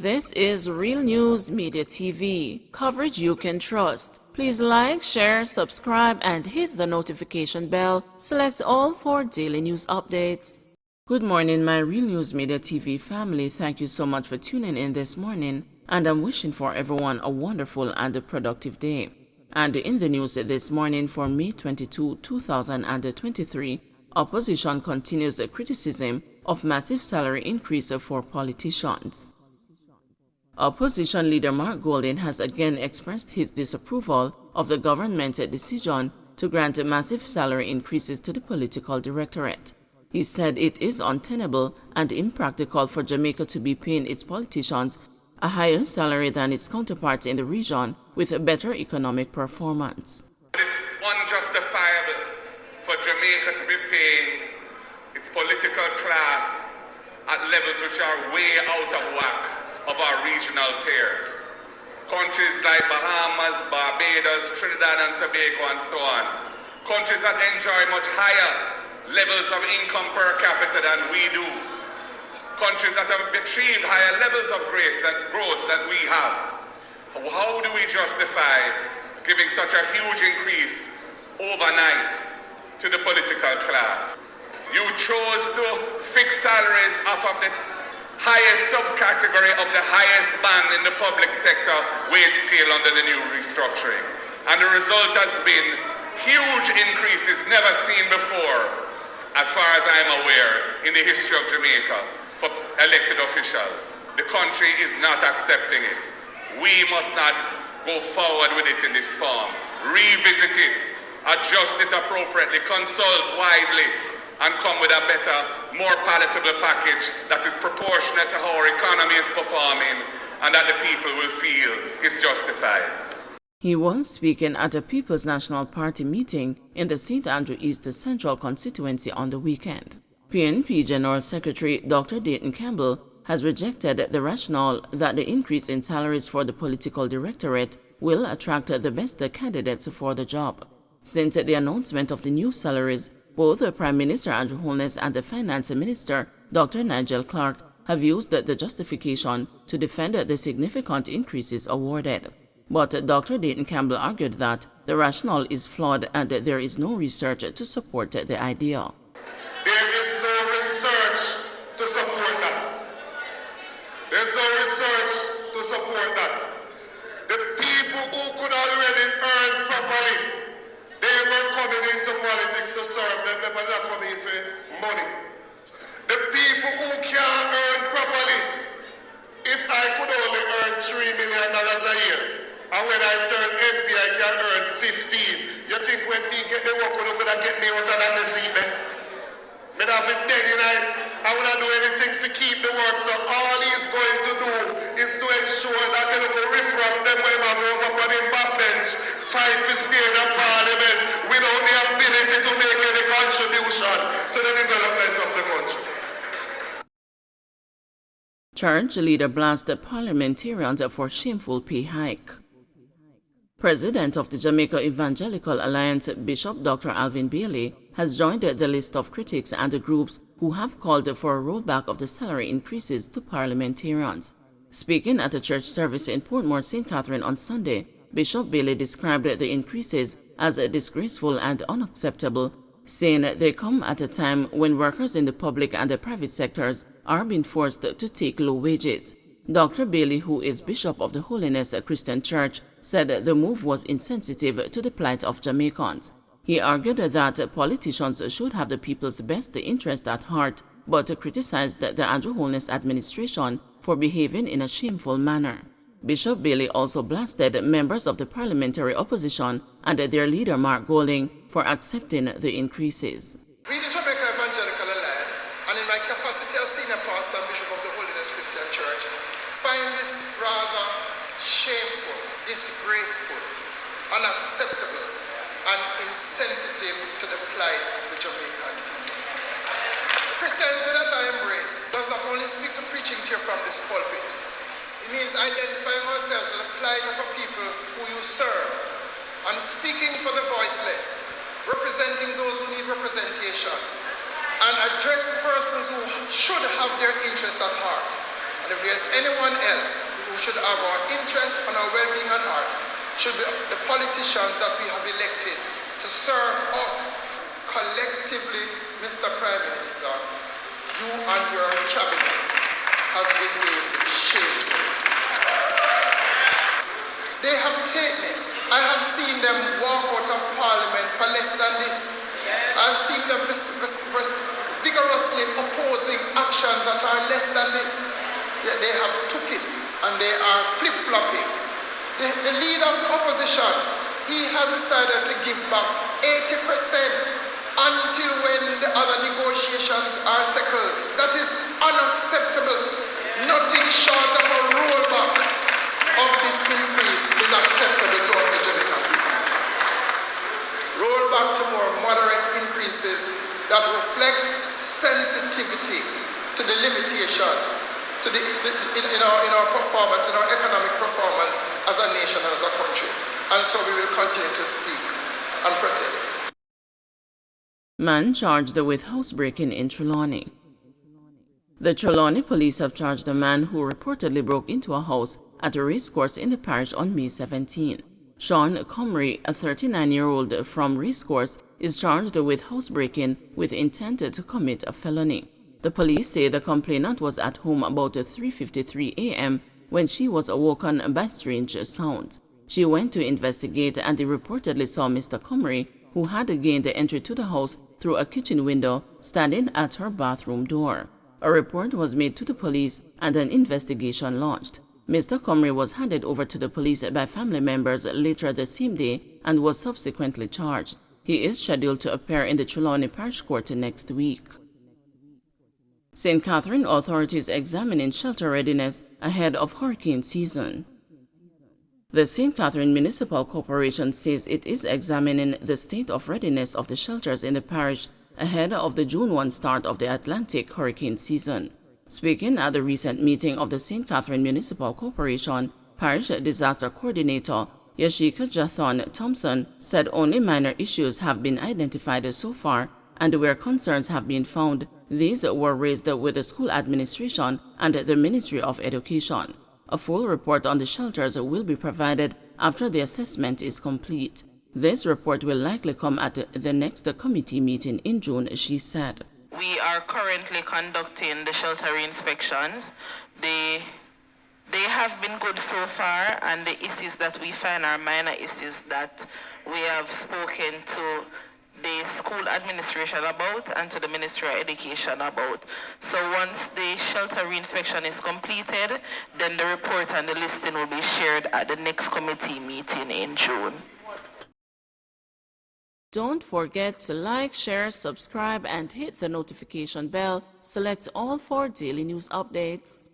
This is Real News Media TV, coverage you can trust. Please like, share, subscribe, and hit the notification bell. Select all for daily news updates. Good morning, my Real News Media TV family. Thank you so much for tuning in this morning, and I'm wishing for everyone a wonderful and a productive day. And in the news this morning for May 22, 2023, opposition continues the criticism of massive salary increase for politicians. Opposition leader Mark Golding has again expressed his disapproval of the government's decision to grant massive salary increases to the political directorate. He said it is untenable and impractical for Jamaica to be paying its politicians a higher salary than its counterparts in the region with a better economic performance. It's unjustifiable for Jamaica to be paying its political class at levels which are way out of whack of our regional peers. Countries like Bahamas, Barbados, Trinidad and Tobago and so on. Countries that enjoy much higher levels of income per capita than we do. Countries that have achieved higher levels of growth than we have. How do we justify giving such a huge increase overnight to the political class? You chose to fix salaries off of the highest subcategory of the highest band in the public sector wage scale under the new restructuring. And the result has been huge increases never seen before, as far as I'm aware, in the history of Jamaica for elected officials. The country is not accepting it. We must not go forward with it in this form. Revisit it, adjust it appropriately, consult widely, and come with a better, more palatable package that is proportionate to how our economy is performing and that the people will feel is justified. He was speaking at a People's National Party meeting in the St. Andrew East Central constituency on the weekend. PNP General Secretary Dr. Dayton Campbell has rejected the rationale that the increase in salaries for the political directorate will attract the best candidates for the job. Since the announcement of the new salaries, both the Prime Minister Andrew Holness and the Finance Minister Dr. Nigel Clark have used the justification to defend the significant increases awarded. But Dr. Dayton Campbell argued that the rationale is flawed and there is no research to support the idea. There is no research to support that. There's no research to support that. The people who could already earn properly, they were coming into politics to serve them, never not coming in for money. The people who can't earn properly, if I could only earn $3 million a year, and when I turn MP I can earn 15, you think when me get the work, you're going to get me out of the seat then? Me not fit dead tonight. I would not do anything to keep the work, so all he's going to do is to ensure that the little riffraff them will have over on him backbench, fight for stay in the parliament without the ability to make any contribution to the development of the country. Church leader blasted parliamentarians for shameful pay hike. President of the Jamaica Evangelical Alliance, Bishop Dr. Alvin Bailey, has joined the list of critics and the groups who have called for a rollback of the salary increases to parliamentarians. Speaking at a church service in Portmore, St. Catherine on Sunday, Bishop Bailey described the increases as disgraceful and unacceptable, saying they come at a time when workers in the public and the private sectors are being forced to take low wages. Dr. Bailey, who is Bishop of the Holiness Christian Church, said the move was insensitive to the plight of Jamaicans. He argued that politicians should have the people's best interest at heart, but criticized the Andrew Holness administration for behaving in a shameful manner. Bishop Bailey also blasted members of the parliamentary opposition and their leader Mark Golding for accepting the increases. We, the Jamaica Evangelical Alliance, and in my capacity as senior pastor and bishop of the Holiness Christian Church, find this rather shameful, disgraceful, unacceptable, and insensitive to the plight of the Jamaican people. Christianity that I embrace does not only speak to preaching to you from this pulpit. It means identifying ourselves with the plight of a people who you serve and speaking for the voiceless, representing those who need representation, and address persons who should have their interests at heart. And if there's anyone else who should have our interests and our well-being at heart, should be the politicians that we have elected to serve us collectively. Mr. Prime Minister, you and your cabinet has behaved shamefully. They have taken it. I have seen them walk out of Parliament for less than this. I've seen them vigorously opposing actions that are less than this. They have took it and they are flip-flopping. The leader of the opposition, he has decided to give back 80% until when the other negotiations are settled. That is unacceptable. Nothing short of a rollback of this increase is acceptable to us, the Jamaican people. Roll back to more moderate increases that reflects sensitivity to the limitations in our performance, in our economic performance as a nation and as a country. And so we will continue to speak and protest. Man charged with housebreaking in Trelawney. The Trelawney police have charged a man who reportedly broke into a house at a racecourse in the parish on May 17. Sean Comrie, a 39-year-old from Racecourse, is charged with housebreaking with intent to commit a felony. The police say the complainant was at home about 3:53 a.m. when she was awoken by strange sounds. She went to investigate and they reportedly saw Mr. Comrie, who had gained the entry to the house through a kitchen window, standing at her bathroom door. A report was made to the police and an investigation launched. Mr. Comrie was handed over to the police by family members later the same day and was subsequently charged. He is scheduled to appear in the Trelawney Parish Court next week. St. Catherine authorities examining shelter readiness ahead of hurricane season. The St. Catherine Municipal Corporation says it is examining the state of readiness of the shelters in the parish ahead of the June 1 start of the Atlantic hurricane season. Speaking at the recent meeting of the St. Catherine Municipal Corporation, Parish Disaster Coordinator Yashika Jathon Thompson said only minor issues have been identified so far, and where concerns have been found, these were raised with the school administration and the Ministry of Education. A full report on the shelters will be provided after the assessment is complete. This report will likely come at the next committee meeting in June, she said. We are currently conducting the shelter inspections. They have been good so far, and the issues that we find are minor issues that we have spoken to the school administration about and to the Ministry of Education about. So once the shelter reinspection is completed, then the report and the listing will be shared at the next committee meeting in June. Don't forget to like, share, subscribe, and hit the notification bell. Select all for daily news updates.